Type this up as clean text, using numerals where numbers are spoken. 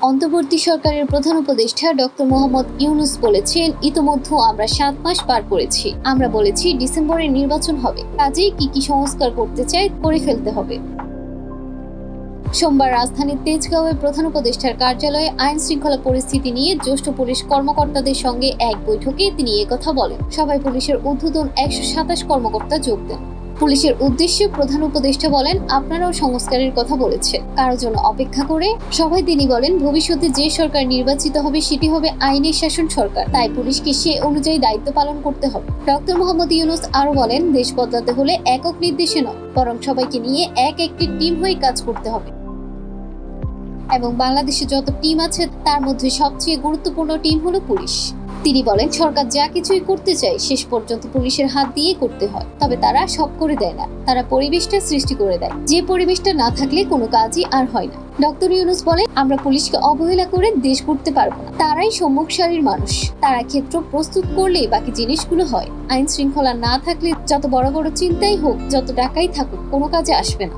অন্তর্বর্তী সরকারের প্রধান উপদেষ্টা ডক্টর মোহাম্মদ ইউনূস বলেছেন, ইতোমধ্যে আমরা 7 মাস পার করেছি। আমরা বলেছি ডিসেম্বরে নির্বাচন হবে, কাজেই কি সংস্কার করতে চাই করে ফেলতে হবে। সোমবার রাজধানীর তেজগাঁওয়ে প্রধান উপদেষ্টার কার্যালয়ে আইন শৃঙ্খলা পরিস্থিতি নিয়ে জ্যেষ্ঠ পুলিশ কর্মকর্তাদের সঙ্গে এক বৈঠকে তিনি একথা বলেন। সভায় পুলিশের ঊর্ধ্বতন 127 কর্মকর্তা যোগ দেন। পুলিশের উদ্দেশ্যে প্রধান উপদেষ্টা বলেন, আপনারাও সংস্কারের কথা বলেছেন, কারোর জন্য অপেক্ষা করে। সভায় তিনি বলেন, ভবিষ্যতে যে সরকার নির্বাচিত হবে সেটি হবে আইনের শাসন সরকার, তাই পুলিশকে সে অনুযায়ী দায়িত্ব পালন করতে হবে। ডক্টর মোহাম্মদ ইউনূস আরো বলেন, দেশ বদলাতে হলে একক নির্দেশে নয়, বরং সবাইকে নিয়ে একটি টিম হয়ে কাজ করতে হবে এবং বাংলাদেশে যত টিম আছে তার মধ্যে সবচেয়ে গুরুত্বপূর্ণ টিম হলো পুলিশ। তিনি বলেন, সরকার যা কিছুই করতে চায় শেষ পর্যন্ত পুলিশের হাত দিয়ে করতে হয়, তবে তারা সব করে দেয় না, তারা পরিবেশটা সৃষ্টি করে দেয়, যে পরিবেশটা না থাকলে কোনো কাজই আর হয় না। ডক্টর ইউনূস বলেন, আমরা পুলিশকে অবহেলা করে দেশ করতে পারবো না, তারাই সম্মুখ সারির মানুষ, তারা ক্ষেত্র প্রস্তুত করলেই বাকি জিনিসগুলো হয়। আইন শৃঙ্খলা না থাকলে যত বড় বড় চিন্তাই হোক, যত টাকাই থাকুক, কোনো কাজে আসবে না।